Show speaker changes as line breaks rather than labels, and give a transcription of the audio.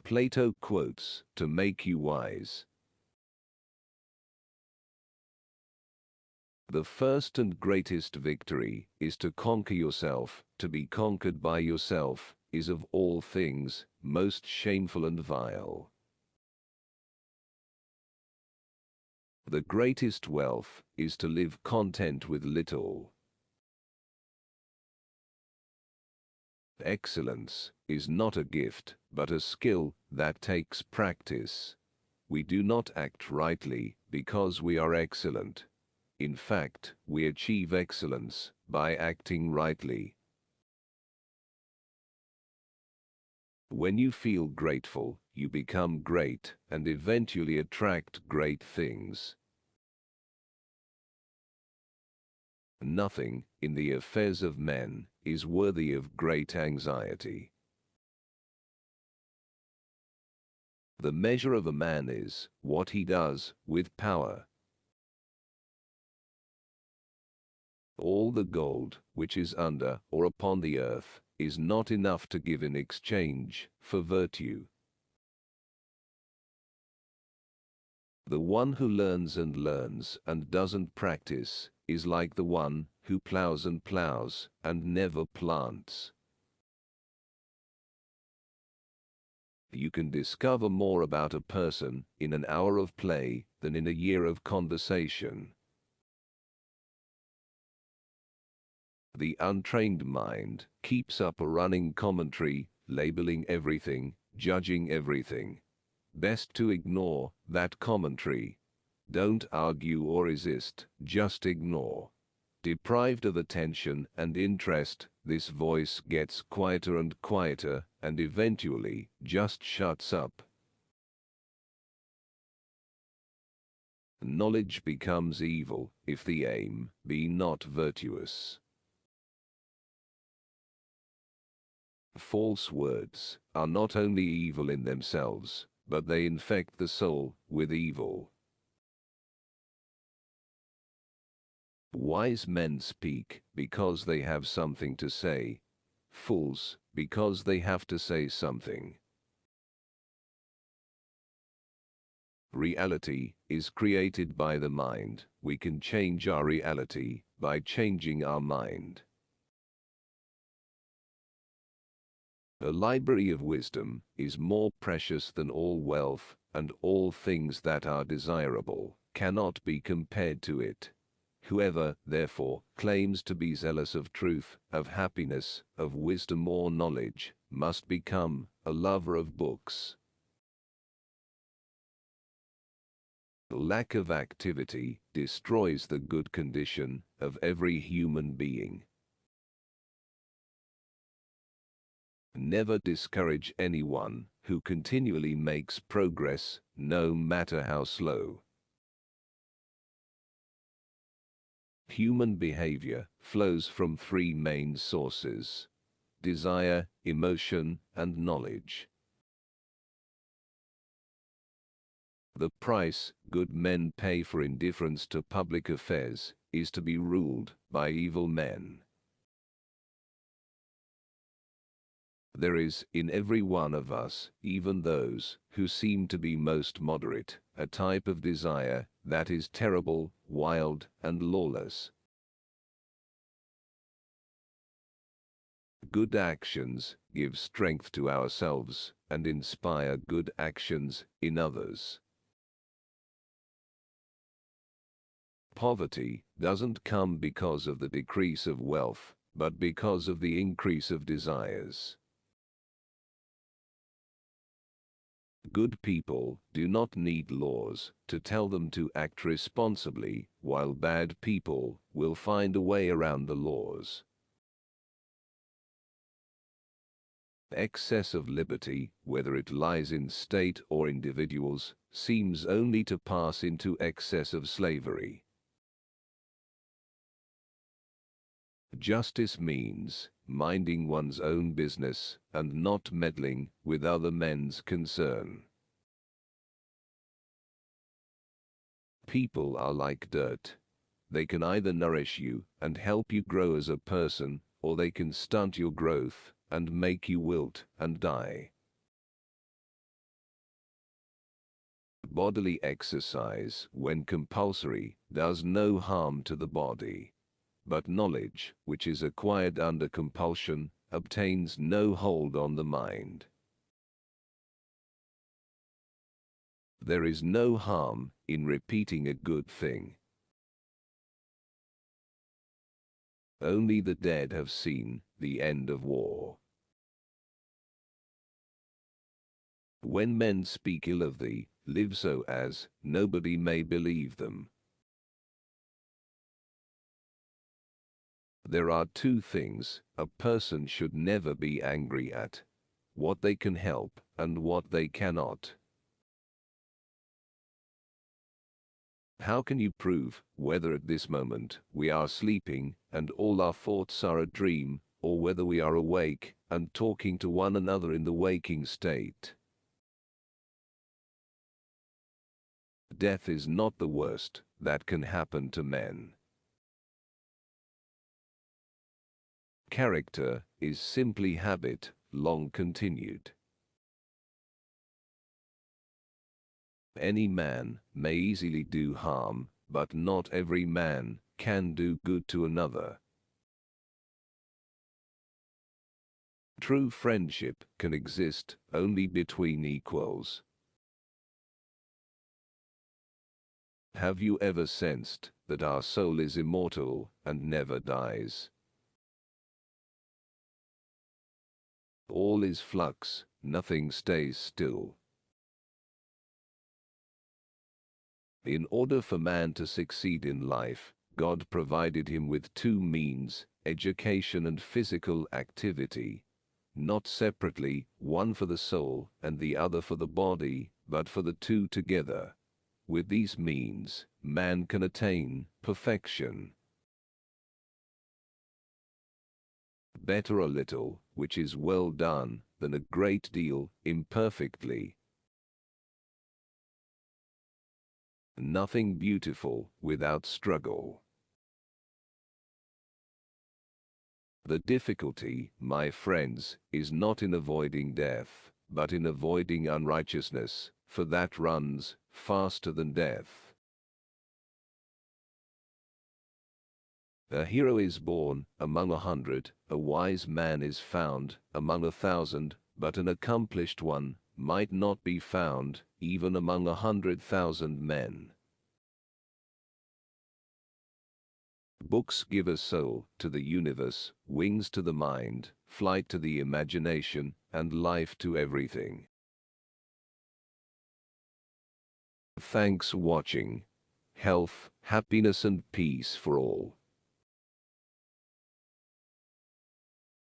Plato quotes, "To make you wise." The first and greatest victory is to conquer yourself. To be conquered by yourself is of all things most shameful and vile. The greatest wealth is to live content with little. Excellence is not a gift, but a skill that takes practice. We do not act rightly because we are excellent. In fact, we achieve excellence by acting rightly. When you feel grateful, you become great and eventually attract great things. Nothing in the affairs of men is worthy of great anxiety. The measure of a man is what he does with power. All the gold which is under or upon the earth is not enough to give in exchange for virtue. The one who learns and doesn't practice is like the one who plows and never plants. You can discover more about a person in an hour of play than in a year of conversation. The untrained mind keeps up a running commentary, labeling everything, judging everything. Best to ignore that commentary. Don't argue or resist, just ignore. Deprived of attention and interest, this voice gets quieter and quieter and eventually just shuts up. Knowledge becomes evil if the aim be not virtuous. False words are not only evil in themselves, but they infect the soul with evil. Wise men speak because they have something to say. Fools because they have to say something. Reality is created by the mind. We can change our reality by changing our mind. A library of wisdom is more precious than all wealth, and all things that are desirable cannot be compared to it. Whoever, therefore, claims to be zealous of truth, of happiness, of wisdom or knowledge, must become a lover of books. The lack of activity destroys the good condition of every human being. Never discourage anyone who continually makes progress, no matter how slow. Human behavior flows from three main sources: desire, emotion, and knowledge. The price good men pay for indifference to public affairs is to be ruled by evil men. There is in every one of us, even those who seem to be most moderate, a type of desire that is terrible, wild, and lawless. Good actions give strength to ourselves and inspire good actions in others. Poverty doesn't come because of the decrease of wealth, but because of the increase of desires. Good people do not need laws to tell them to act responsibly, while bad people will find a way around the laws. Excess of liberty, whether it lies in state or individuals, seems only to pass into excess of slavery. Justice means minding one's own business and not meddling with other men's concern. People are like dirt. They can either nourish you and help you grow as a person, or they can stunt your growth and make you wilt and die. Bodily exercise, when compulsory, does no harm to the body. But knowledge, which is acquired under compulsion, obtains no hold on the mind. There is no harm in repeating a good thing. Only the dead have seen the end of war. When men speak ill of thee, live so as nobody may believe them. There are two things a person should never be angry at: what they can help and what they cannot. How can you prove whether at this moment we are sleeping and all our thoughts are a dream, or whether we are awake and talking to one another in the waking state? Death is not the worst that can happen to men. Character is simply habit, long continued. Any man may easily do harm, but not every man can do good to another. True friendship can exist only between equals. Have you ever sensed that our soul is immortal and never dies? All is flux, nothing stays still. In order for man to succeed in life, God provided him with two means, education and physical activity, not separately, one for the soul and the other for the body, but for the two together. With these means, man can attain perfection. Better a little, which is well done, than a great deal, imperfectly. Nothing beautiful without struggle. The difficulty, my friends, is not in avoiding death, but in avoiding unrighteousness, for that runs faster than death. A hero is born among 100, a wise man is found among 1,000, but an accomplished one might not be found even among 100,000 men. Books give a soul to the universe, wings to the mind, flight to the imagination, and life to everything. Thanks for watching. Health, happiness and peace for all.